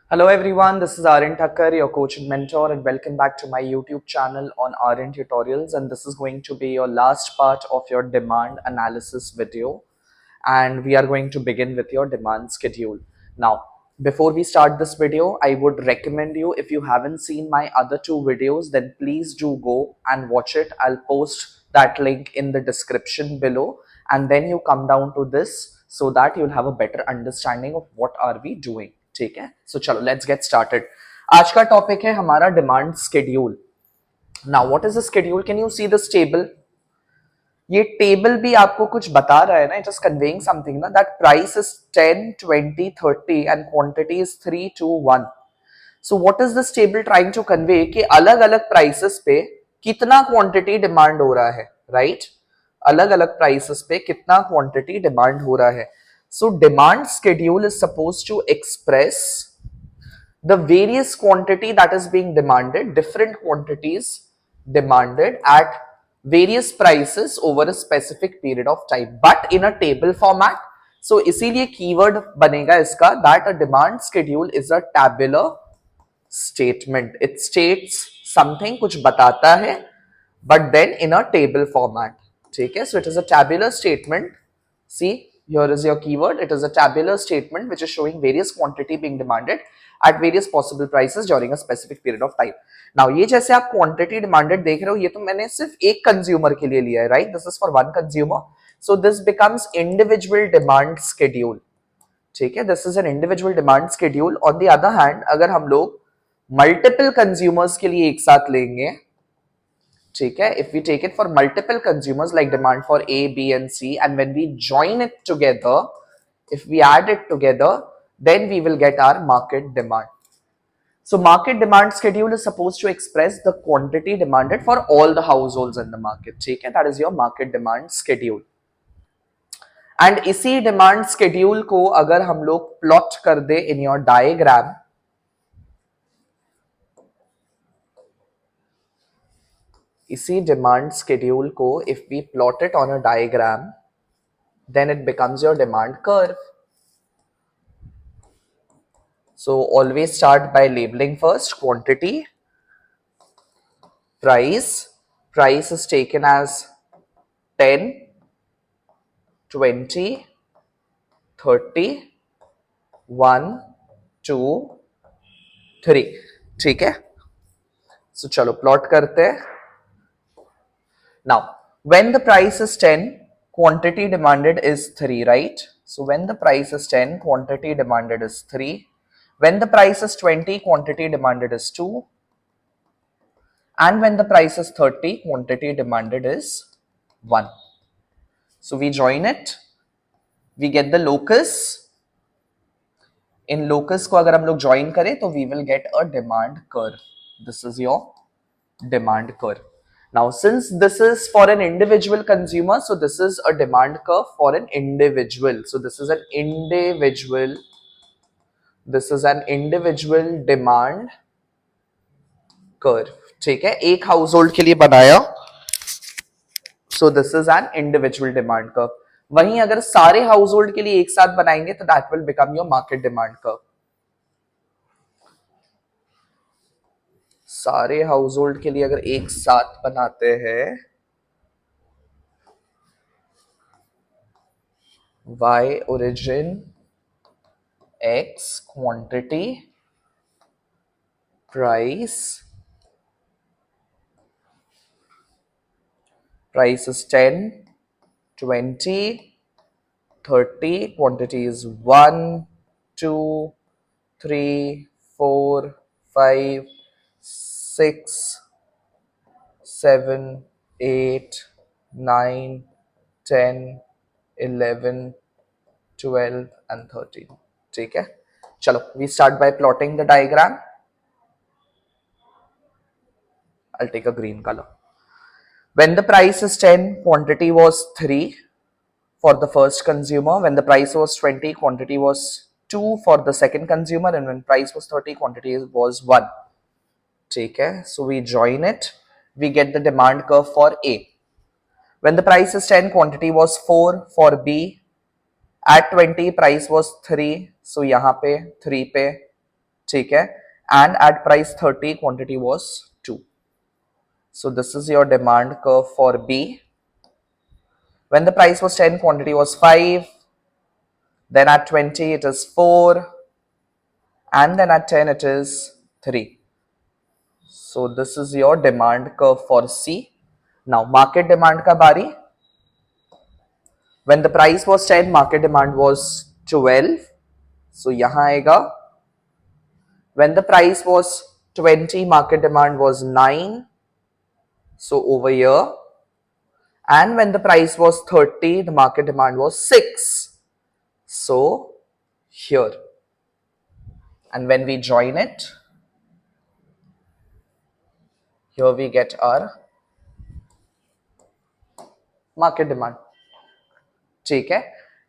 Hello everyone, this is Aryan Thakkar, your coach and mentor, and welcome back to my YouTube channel on Aryan Tutorials. And this is going to be your last part of your demand analysis video. And we are going to begin with your demand schedule. Now, before we start this video, I would recommend you, if you haven't seen my other two videos, then please do go and watch it. I'll post that link in the description below, and then you come down to this so that you'll have a better understanding of what are we doing. ठीक है, so चलो let's get started. आज का topic है हमारा demand schedule. Now what is the schedule? Can you see this table? ये table भी आपको कुछ बता रहा है ना, इट इज कन्वेइंग समथिंग ना, that price is 10, 20, 30 and quantity is 3, 2, 1. So what is this table trying to convey कि अलग अलग प्राइसेस पे कितना क्वांटिटी डिमांड हो रहा है, राइट? अलग अलग प्राइसेस पे कितना क्वांटिटी डिमांड हो रहा है. So demand schedule is suppose to express the various quantity that is being demanded, different quantities demanded at various prices over a specific period of time, but in a table format. So इसीलिए keyword बनेगा इसका that a demand schedule is a tabular statement. It states something, कुछ बताता है, but then in a table format. ठीक है? So it is a tabular statement. See, here is your keyword. It is a tabular statement which is showing various quantity being demanded at various possible prices during a specific period of time. Now, ये जैसे आप quantity demanded देख रहे हो, ये तो मैंने सिर्फ एक consumer के लिए लिया है, right? This is for one consumer. So this becomes individual demand schedule. ठीक है? This is an individual demand schedule. On the other hand, अगर हम लोग multiple consumers के लिए एक साथ लेंगे, ठीक है, if we take it for multiple consumers like demand for A, B and C, and when we join it together, if we add it together, then we will get our market demand. So market demand schedule is supposed to express the quantity demanded for all the households in the market. ठीक है, that is your market demand schedule. And इसी demand schedule को अगर हम लोग plot कर दे in your diagram, इसी demand schedule को if we plot it on a diagram, then it becomes your demand curve. So always start by labeling first quantity, price. Price is taken as 10, 20, 30, 1, 2, 3. ठीक है? So चलो plot करते हैं. Now, when the price is 10, quantity demanded is 3, right? So when the price is 10, quantity demanded is 3. When the price is 20, quantity demanded is 2. And when the price is 30, quantity demanded is 1. So we join it, we get the locus. In locus को अगर हम लोग join करें तो we will get a demand curve. This is your demand curve. Now since this is for an individual consumer, so this is a demand curve for an individual. So this is an individual demand curve. ठीक है, एक household के लिए बनाया. So this is an individual demand curve. वहीं अगर सारे household के लिए एक साथ बनाएंगे तो that will become your market demand curve. सारे हाउसहोल्ड के लिए अगर एक साथ बनाते हैं, Y origin, X quantity, price. Price is 10, 20, 30, quantity is 1, 2, 3, 4, 5, 6, 7, 8, 9, 10, 11, 12 and 13. ठीक है, चलो we start by plotting the diagram. I'll take a green color. When the price is 10, quantity was 3 for the first consumer. When the price was 20, quantity was 2 for the second consumer. And when price was 30, quantity was 1. ठीक है, so we join it, we get the demand curve for A. When the price is 10, quantity was 4 for B. At 20, price was 3, so यहाँ पे 3 पे ठीक है, and at price 30 quantity was 2. So this is your demand curve for B. When the price was 10, quantity was 5. Then at 20 it is 4, and then at 10 it is 3. So this is your demand curve for C. Now market demand ka bari. When the price was 10, market demand was 12. So yahan aega. When the price was 20, market demand was 9. So over here. And when the price was 30, the market demand was 6. So here. And when we join it, here we get our market demand. ठीक है,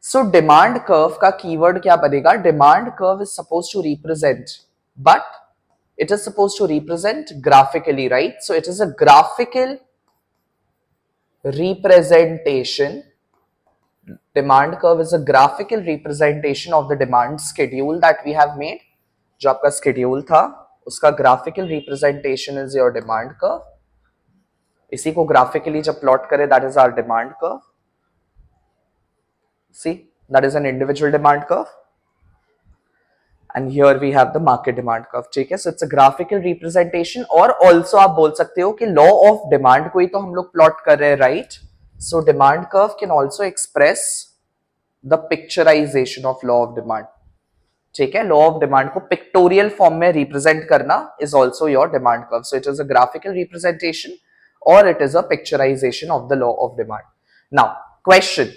so demand curve का keyword क्या बनेगा? Demand curve is suppose to represent, but it is supposed to represent graphically, right? So it is a graphical representation. Demand curve is a graphical representation of the demand schedule that we have made. जो आपका schedule था उसका graphical representation is your demand curve. इसी को graphically जब plot करें, that is our demand curve. See, that is an individual demand curve. And here we have the market demand curve. ठीक है, so it's a graphical representation. और also आप बोल सकते हो कि law of demand को ही तो हम लोग plot कर रहे हैं, right? So demand curve can also express the picturization of law of demand. ठीक है, law of demand को pictorial form में represent करना is also your demand curve. So it is a graphical representation or it is a picturization of the law of demand. Now question,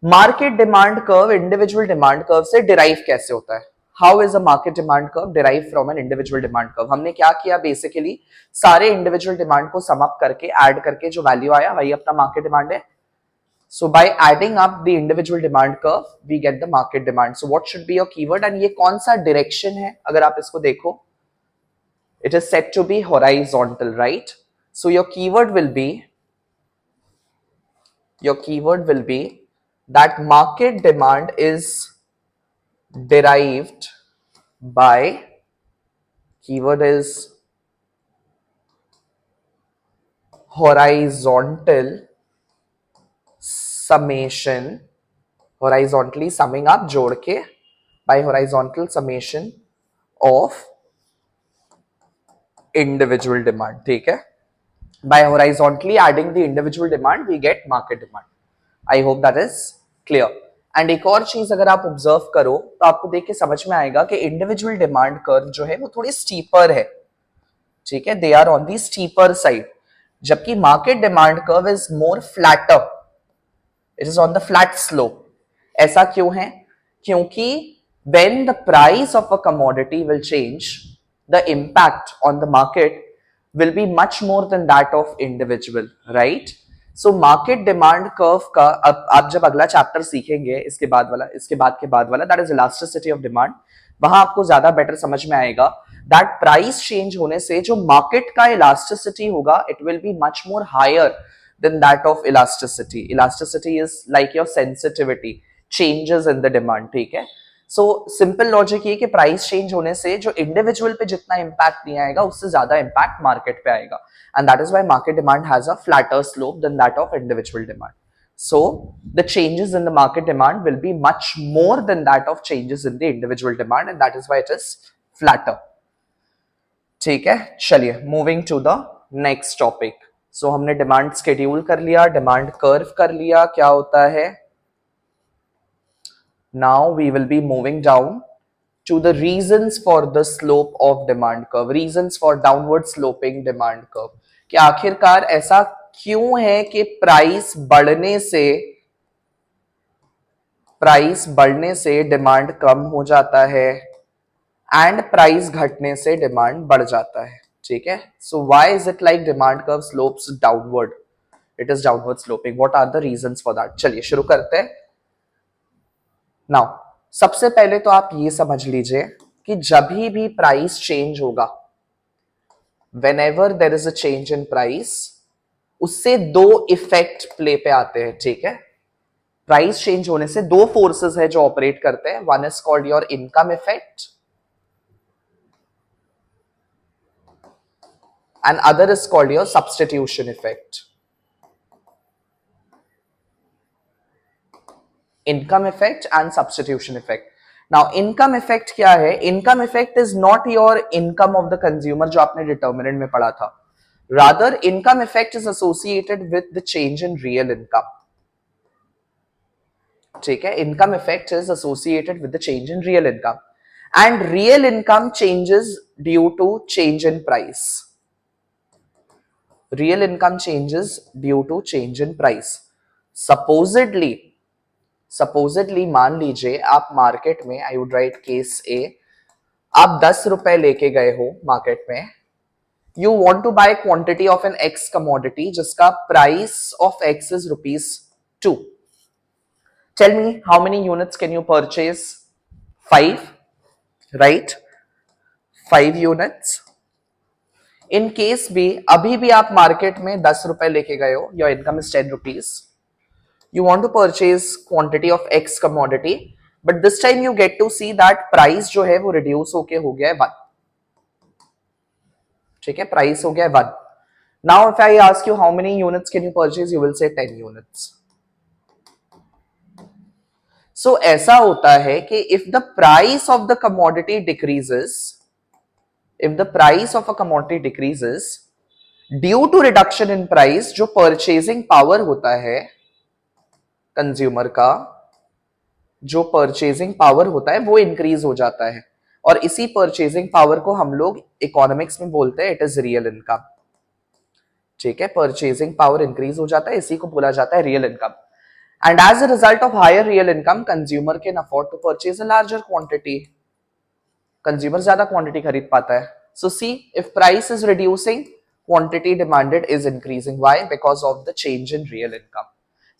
market demand curve individual demand curve से derive कैसे होता है? How is a market demand curve derived from an individual demand curve? हमने क्या किया, basically सारे individual demand को sum up करके add करके जो value आया वही अपना market demand है. So by adding up the individual demand curve, we get the market demand. So what should be your keyword? And ये कौन सा direction है? अगर आप इसको देखो, it is said to be horizontal, right? So your keyword will be that market demand is derived by, keyword is horizontal summation, horizontally summing up जोड़ के, by horizontal summation of individual demand. ठीक है, by horizontally adding the individual demand we get market demand. I hope that is clear. And एक और चीज अगर आप observe करो तो आपको देख के समझ में आएगा कि इंडिविजुअल डिमांड कर्व जो है वो थोड़ी स्टीपर है. ठीक है, they are on the steeper side, जबकि market demand curve is more flatter, it is on the flat slope. ऐसा क्यों है? क्योंकि when the price of a commodity will change, the impact on the market will be much more than that of individual, right? So market demand curve का अब आप जब अगला chapter सीखेंगे इसके बाद वाला that is elasticity of demand, वहां आपको ज्यादा बेटर समझ में आएगा that प्राइस चेंज होने से जो मार्केट का इलास्टिसिटी होगा it will be much more higher than that of elasticity. Elasticity is like your sensitivity changes in the demand. ठीक है, सो सिंपल लॉजिक ये कि प्राइस चेंज होने से जो इंडिविजुअल पे जितना इंपैक्ट नहीं आएगा उससे ज्यादा इंपैक्ट मार्केट पे आएगा, and that is why market demand has a flatter slope than that of individual demand. So the changes in the market demand will be much more than that of changes in the individual demand, and that is why it is flatter. ठीक है, चलिए moving to the next topic. So हमने demand schedule कर लिया, demand curve कर लिया, क्या होता है. Now we will be moving down to the reasons for the slope of demand curve, reasons for downward sloping demand curve. कि आखिरकार ऐसा क्यों है कि प्राइस बढ़ने से डिमांड कम हो जाता है एंड प्राइस घटने से डिमांड बढ़ जाता है. ठीक है, so why is it like demand curve slopes downward? It is downward sloping. What are the reasons for that? चलिए शुरू करते हैं. नाउ सबसे पहले तो आप ये समझ लीजिए कि जब भी प्राइस चेंज होगा, whenever there is a change in price, उससे दो इफेक्ट प्ले पे आते हैं. ठीक है, प्राइस चेंज होने से दो फोर्सेस है जो ऑपरेट करते हैं. One is called your income effect and other is called your substitution effect. Income effect and substitution effect. Now income effect क्या है? Income effect is not your income of the consumer जो आपने determinant में पढ़ा था. Rather, income effect is associated with the change in real income. ठीक है? Income effect is associated with the change in real income, and real income changes due to change in price. Real income changes due to change in price. Supposedly मान लीजिए आप market में, I would write case A, आप 10 रुपए लेके गए हो market में. You want to buy quantity of an X commodity जिसका price of X is ₹2. Tell me how many units can you purchase? 5, right? 5 units. In case भी अभी भी आप मार्केट में 10 रुपए लेके गए हो, your income is ₹10. You want to purchase quantity of X commodity, but this time you get to see that price जो है वो reduce होके हो गया है 1. ठीक है, price हो गया है 1. Now if I ask you how many units can you purchase, you will say 10 units. So ऐसा होता है कि if the price of the commodity decreases, due to reduction in price, जो purchasing power होता है कंज्यूमर का, जो purchasing power होता है वो इंक्रीज हो जाता है, और इसी परचेजिंग पावर को हम लोग इकोनॉमिक्स में बोलते हैं इट इज रियल इनकम. ठीक है, परचेजिंग पावर इंक्रीज हो जाता है, इसी को बोला जाता है real income. And as a result of higher real income, consumer can afford to purchase a larger quantity. Consumer ज्यादा क्वांटिटी खरीद पाता है. So see, if price is reducing, quantity demanded is increasing. Why? Because of the change in real income.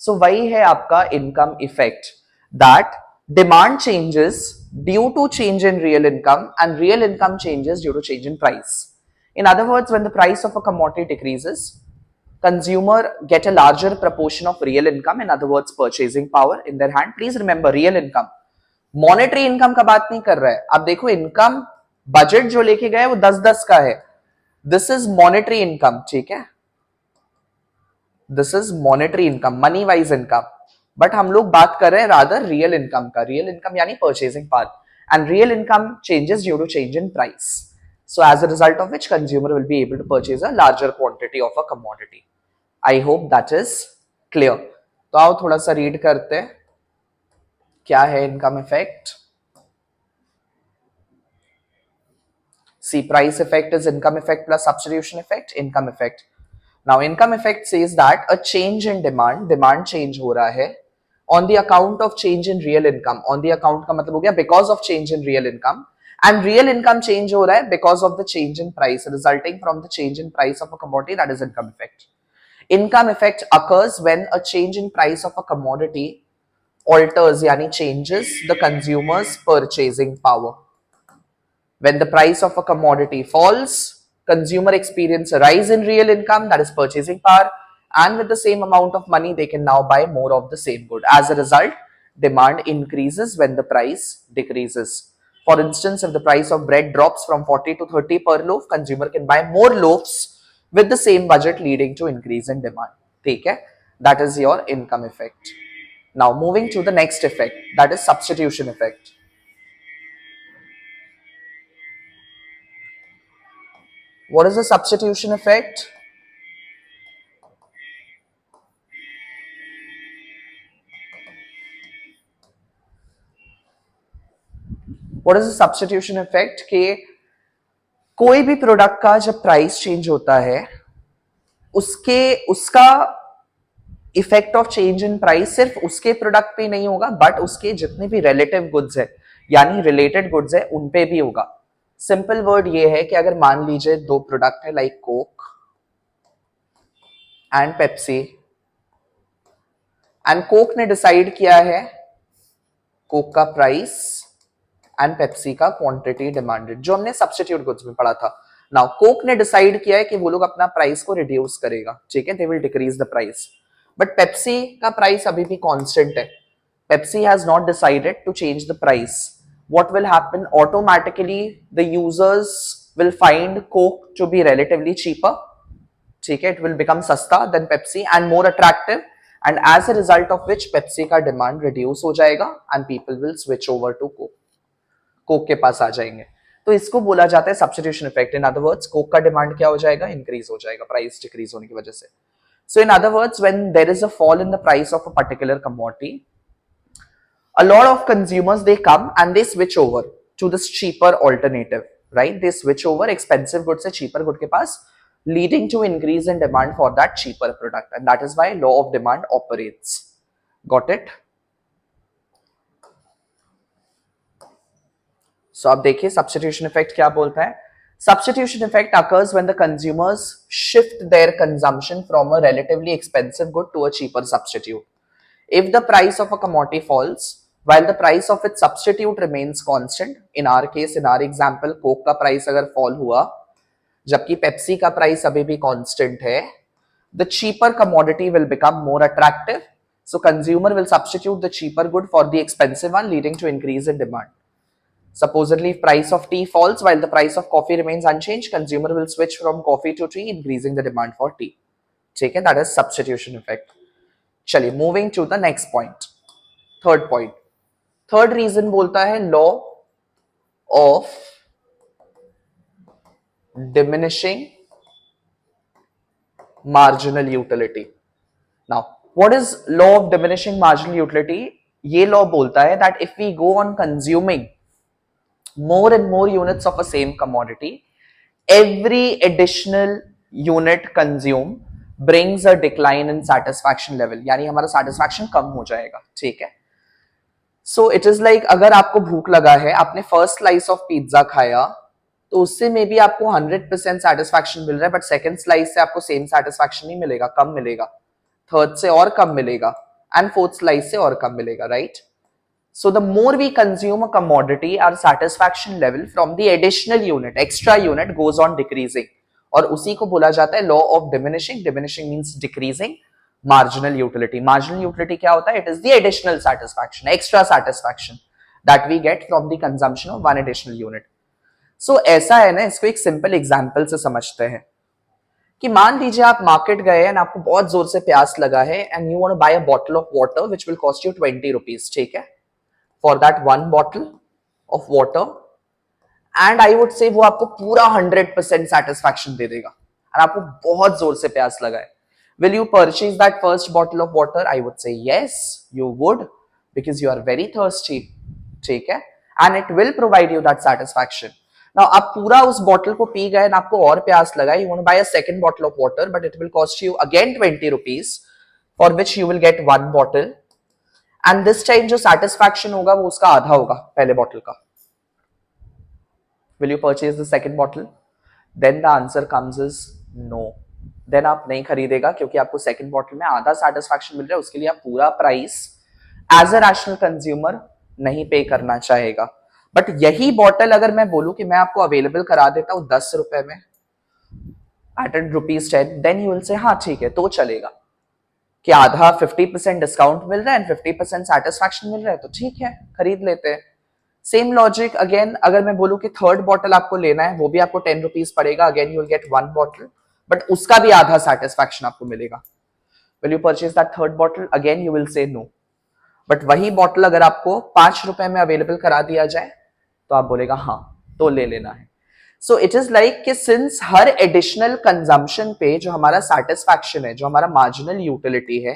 So वही है आपका income effect, that demand changes due to change in real income and real income changes due to change in price. In other words, when the price of a commodity decreases, consumer get a larger proportion of real income, in other words purchasing power in their hand. Please remember, real income, monetary income का बात नहीं कर रहा है. आप देखो, income budget जो लेके गए वो 10-10 का है. This is monetary income. ठीक है, this is monetary income, money wise income. But हम लोग बात कर रहे हैं रादर रियल इनकम का. रियल इनकम यानी purchasing power, and real income changes due to change in price. So as a result of which consumer will be able to purchase a larger quantity of a commodity. I hope that is clear. तो आओ थोड़ा सा read करते हैं क्या है income effect. See, price effect is income effect plus substitution effect, income effect. Now income effect says that a change in demand change हो रहा है on the account of change in real income. On the account का मतलब हो गया because of change in real income, and real income change हो रहा है because of the change in price resulting from the change in price of a commodity, that is income effect. Income effect occurs when a change in price of a commodity alters यानी changes the consumer's purchasing power. When the price of a commodity falls, consumer experience a rise in real income, that is purchasing power, and with the same amount of money they can now buy more of the same good. As a result, demand increases when the price decreases. For instance, if the price of bread drops from 40 to 30 per loaf, consumer can buy more loaves with the same budget, leading to increase in demand. Okay? That is your income effect. Now moving to the next effect, that is substitution effect. What is the substitution effect? What is the substitution effect? कि कोई भी product का जब price change होता है, उसका effect of change in price सिर्फ उसके प्रोडक्ट पे नहीं होगा, बट उसके जितने भी रिलेटिव गुड्स है यानी रिलेटेड गुड्स है उन पे भी होगा. सिंपल वर्ड ये है कि अगर मान लीजिए दो प्रोडक्ट है like Coke and Pepsi, and Coke ने डिसाइड किया है कोक का प्राइस एंड पेप्सी का क्वांटिटी डिमांडेड, जो हमने सब्स्टिट्यूट गुड्स में पढ़ा था. नाउ कोक ने डिसाइड किया है कि वो लोग अपना प्राइस को रिड्यूस करेगा. ठीक है, they will decrease the price. But Pepsi का प्राइस अभी भी कांस्टेंट है. Pepsi has not decided to change the price. What will happen? Automatically the users will find Coke to be relatively cheaper. ठीक है, it will become सस्ता than Pepsi and more attractive, and as a result of which Pepsi का demand reduce हो जाएगा and people will switch over to Coke. Coke के पास आ जाएंगे. तो इसको बोला जाता है सब्स्टिट्यूशन इफेक्ट. इन अदर वर्ड्स कोक का डिमांड क्या हो जाएगा, इंक्रीज हो जाएगा प्राइस डिक्रीज होने की वजह से. So in other words when there is a fall in the price of a particular commodity, a lot of consumers they come and they switch over to this cheaper alternative, right? They switch over expensive goods से cheaper good के पास, leading to increase in demand for that cheaper product, and that is why law of demand operates. Got it? So अब देखिए substitution effect क्या बोलता है. Substitution effect occurs when the consumers shift their consumption from a relatively expensive good to a cheaper substitute. If the price of a commodity falls while the price of its substitute remains constant, in our case, in our example, Coke का price अगर fall हुआ जबकि Pepsi का price अभी भी constant है, the cheaper commodity will become more attractive. So consumer will substitute the cheaper good for the expensive one, leading to increase in demand. Supposedly, if price of tea falls while the price of coffee remains unchanged, consumer will switch from coffee to tea, increasing the demand for tea. ठीक है, that is substitution effect. चलिए, moving to the next point. Third point. Third reason बोलता है law of diminishing marginal utility. Now, what is law of diminishing marginal utility? ये law बोलता है that if we go on consuming more and more units of a same commodity, every additional unit consumed brings a decline in satisfaction level. यानी हमारा satisfaction कम हो जाएगा. ठीक है. So it is like अगर आपको भूख लगा है, आपने first slice of pizza खाया, तो उससे मे बी आपको 100% satisfaction मिल रहा है, but second slice से आपको same satisfaction नहीं मिलेगा, कम मिलेगा. Third से और कम मिलेगा, and fourth slice से और कम मिलेगा, right? So the more we consume a commodity, our satisfaction level from the additional unit, extra unit goes on decreasing. और उसी को बोला जाता है law of diminishing. Diminishing means decreasing marginal utility. Marginal utility क्या होता है? It is the additional satisfaction, extra satisfaction that we get from the consumption of one additional unit. So ऐसा है ना, इसको एक simple example से समझते हैं कि मान लीजिए आप मार्केट गए हैं, आपको बहुत जोर से प्यास लगा है and you want to buy a bottle of water which will cost you 20 rupees. ठीक है, for that one bottle of water, and I would say वो आपको पूरा 100% satisfaction दे देगा और आपको बहुत जोर से प्यास लगा है. Will you purchase that first bottle of water? I would say yes, you would, because you are very thirsty. ठीक है, and it will provide you that satisfaction. Now आप पूरा उस बॉटल को पी गए, आपको और प्यास लगा, you want to buy a second bottle of water, but it will cost you again 20 rupees, for which you will get one bottle. And this time जो सेटिस्फैक्शन होगा वो उसका आधा होगा पहले बॉटल का. Will you purchase the second bottle? Then the answer comes is no. देन आप नहीं खरीदेगा क्योंकि आपको सेकंड बॉटल में आधा सेटिस्फैक्शन मिल रहा है, उसके लिए आप पूरा price as a rational consumer नहीं पे करना चाहेगा. बट यही बॉटल अगर मैं बोलूं कि मैं आपको अवेलेबल करा देता हूं 10 रुपए में एट ₹10, देन यू विल से हाँ ठीक है तो चलेगा कि आधा 50% डिस्काउंट मिल रहा है एंड 50% सेटिस्फैक्शन मिल रहा है तो ठीक है खरीद लेते हैं. सेम लॉजिक अगेन, अगर मैं बोलूं कि थर्ड बॉटल आपको लेना है, वो भी आपको 10 रुपीज पड़ेगा, again you will get one bottle, but उसका भी आधा सेटिस्फैक्शन आपको मिलेगा. Will you purchase that third bottle? Again you will say no. But वही बॉटल अगर आपको 5 रुपए में अवेलेबल करा दिया जाए तो आप बोलेगा हाँ तो ले लेना है. सो इट इज लाइक कि सिंस हर एडिशनल कंजम्पशन पे जो हमारा सेटिस्फैक्शन है, जो हमारा मार्जिनल यूटिलिटी है,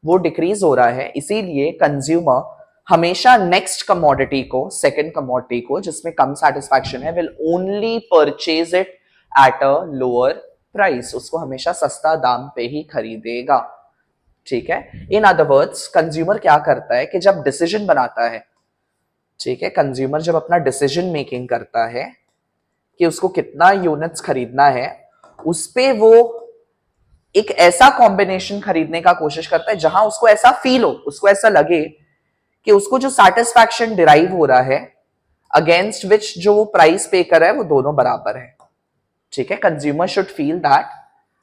वो डिक्रीज हो रहा है, इसीलिए कंज्यूमर हमेशा नेक्स्ट कमोडिटी को, सेकंड कमोडिटी को जिसमें कम सेटिस्फैक्शन है, will only purchase it at a lower price. उसको हमेशा सस्ता दाम पे ही खरीदेगा. ठीक है, इन अदर वर्ड्स कंज्यूमर क्या करता है कि जब डिसीजन बनाता है, ठीक है, कंज्यूमर जब अपना डिसीजन मेकिंग करता है कि उसको कितना यूनिट्स खरीदना है, उस पे वो एक ऐसा कॉम्बिनेशन खरीदने का कोशिश करता है जहां उसको ऐसा फील हो, उसको ऐसा लगे कि उसको जो सेटिस्फैक्शन डिराइव हो रहा है अगेंस्ट विच जो वो प्राइस पे कर रहा है वो दोनों बराबर है. ठीक है, consumer should feel that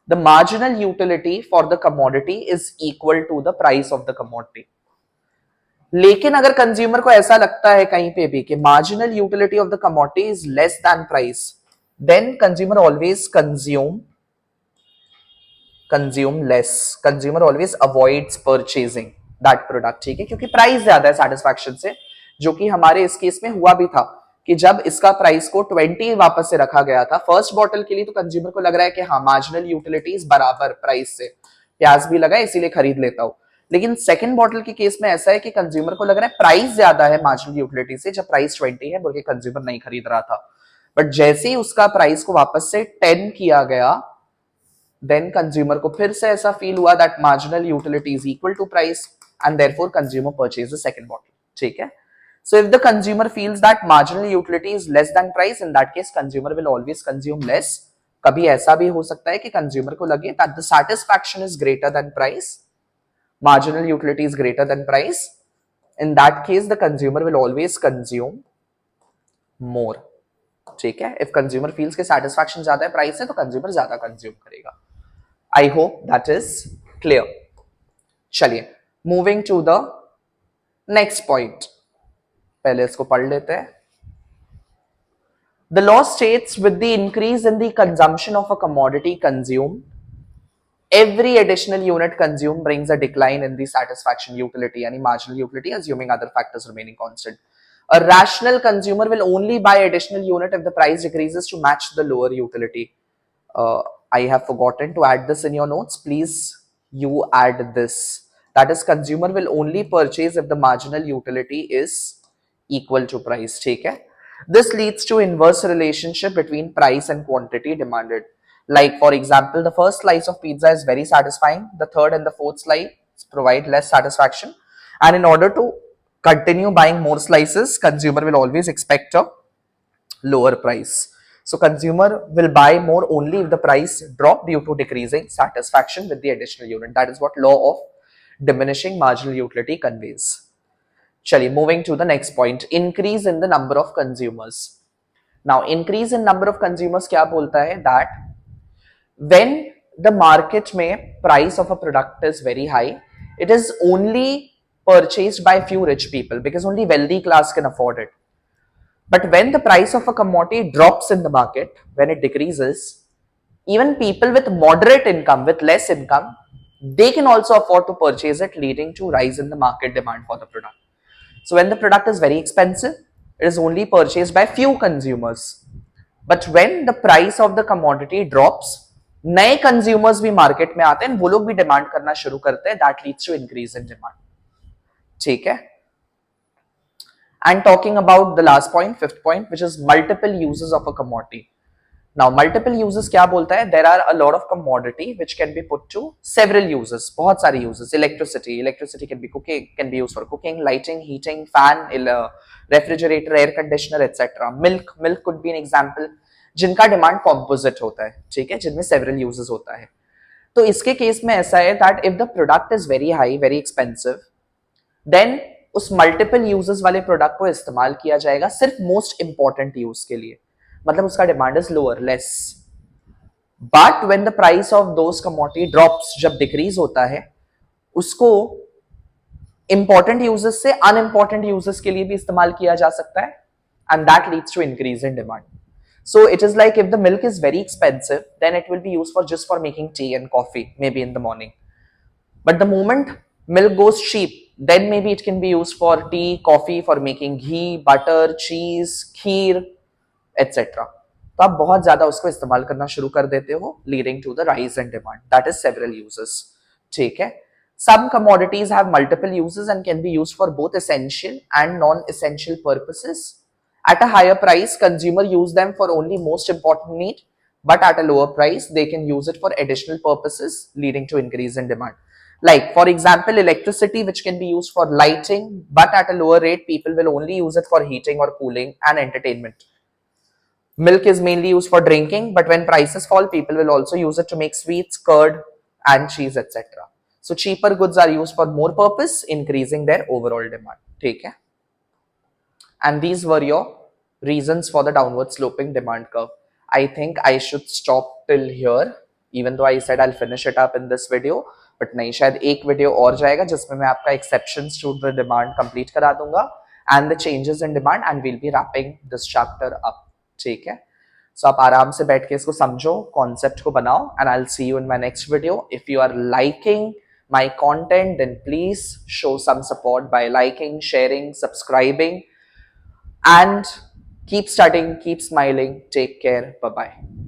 the marginal utility for the commodity is equal to the price of the commodity. लेकिन अगर कंज्यूमर को ऐसा लगता है कहीं पे भी कि marginal utility of the commodity is less than price, then consumer always consume less. Consumer always avoids purchasing that product, ठीक है, क्योंकि प्राइस ज्यादा है satisfaction से, जो कि हमारे इस केस में हुआ भी था कि जब इसका प्राइस को 20 वापस से रखा गया था फर्स्ट बॉटल के लिए, तो कंज्यूमर को लग रहा है कि हाँ मार्जिनल यूटिलिटीज बराबर प्राइस से, प्याज भी लगा है इसीलिए खरीद लेता हूं। लेकिन सेकंड बॉटल के केस में ऐसा है कि कंज्यूमर को लग रहा है प्राइस ज्यादा है मार्जिनल यूटिलिटी से, जब प्राइस 20 है बोल के कंज्यूमर नहीं खरीद रहा था। बट जैसे ही उसका प्राइस को वापस से 10 किया गया, देन कंज्यूमर को फिर से ऐसा फील हुआ that marginal utility is equal to price and therefore consumer purchase the second bottle, ठीक है। So if the consumer feels that marginal utility is less than price, in that case consumer will always consume less. कभी ऐसा भी हो सकता है कि consumer को लगे that the satisfaction is greater than price, marginal utility is greater than price. In that case the consumer will always consume more, ठीक है। If consumer feels कि satisfaction ज्यादा है प्राइस से, तो कंज्यूमर ज्यादा कंज्यूम करेगा। I hope that is clear. चलिए moving to the next point, पहले इसको पढ़ लेते हैं। The law states with the increase in the consumption of a commodity consumed, every additional unit consumed brings a decline in the satisfaction utility, यानी marginal utility, assuming other factors remaining constant. A rational consumer will only buy additional unit if the price decreases to match the lower utility. I have forgotten to add this in your notes. Please, you add this. That is, consumer will only purchase if the marginal utility is equal to price, ठीक है। This leads to inverse relationship between price and quantity demanded. Like for example, the first slice of pizza is very satisfying. The third and the fourth slice provide less satisfaction. And in order to continue buying more slices, consumer will always expect a lower price. So consumer will buy more only if the price drop due to decreasing satisfaction with the additional unit. That is what law of diminishing marginal utility conveys. चलिए moving to the next point, increase in the number of consumers. Now increase in number of consumers क्या बोलता है that when the market में price of a product is very high, it is only purchased by few rich people because only wealthy class can afford it. But when the price of a commodity drops in the market, when it decreases, even people with moderate income, with less income, they can also afford to purchase it, leading to rise in the market demand for the product. So when the product is very expensive, it is only purchased by few consumers. But when the price of the commodity drops, नए consumers भी market में आते हैं, वो लोग भी demand करना शुरू करते हैं, that leads to increase in demand, ठीक है। And talking about the last point, fifth point, which is multiple uses of a commodity. Now multiple uses क्या बोलता है? There are a lot of commodity which can be put to several uses, बहुत सारे uses. Electricity can be cooking, can be used for cooking, lighting, heating, fan, refrigerator, air conditioner, etc. Milk could be an example, जिनका demand composite होता है, ठीक है, जिनमें several uses होता है। तो इसके केस में ऐसा है that if the product is very high, very expensive, then उस मल्टीपल यूजेस वाले प्रोडक्ट को इस्तेमाल किया जाएगा सिर्फ मोस्ट इंपॉर्टेंट यूज के लिए, मतलब उसका demand is lower, less. But when the price of those commodity drops, जब डिक्रीज होता है, उसको इंपॉर्टेंट यूजेस से अनइंपॉर्टेंट यूजेस के लिए भी इस्तेमाल किया जा सकता है, and that leads to increase in demand. So it is like if the milk is very expensive, then it will be used for just for making tea and coffee, maybe in the morning. But the moment milk goes cheap, then maybe it can be used for tea, coffee, for making ghee, butter, cheese, kheer, etc. तो आप बहुत ज्यादा उसको इस्तेमाल करना शुरू कर देते हो, leading to the rise in demand. That is several uses. ठीक है. Some commodities have multiple uses and can be used for both essential and non-essential purposes. At a higher price, consumer use them for only most important need, but at a lower price, they can use it for additional purposes, leading to increase in demand. Like, for example, electricity, which can be used for lighting, but at a lower rate, people will only use it for heating or cooling and entertainment. Milk is mainly used for drinking, but when prices fall, people will also use it to make sweets, curd, and cheese, etc. So, cheaper goods are used for more purpose, increasing their overall demand. ठीक है? And these were your reasons for the downward sloping demand curve. I think I should stop till here, even though I said I'll finish it up in this video. But नहीं, शायद एक video और जाएगा जिसमें मैं आपका exceptions to the demand complete करा दूंगा and the changes in demand, and we'll be wrapping this chapter up. ठीक है? सो आप आराम से बैठ के इसको समझो, कॉन्सेप्ट को बनाओ, and I will see you in my next video. If you are liking my content, then please show some support by liking, sharing, subscribing, and keep studying, keep smiling. Take care. Bye bye.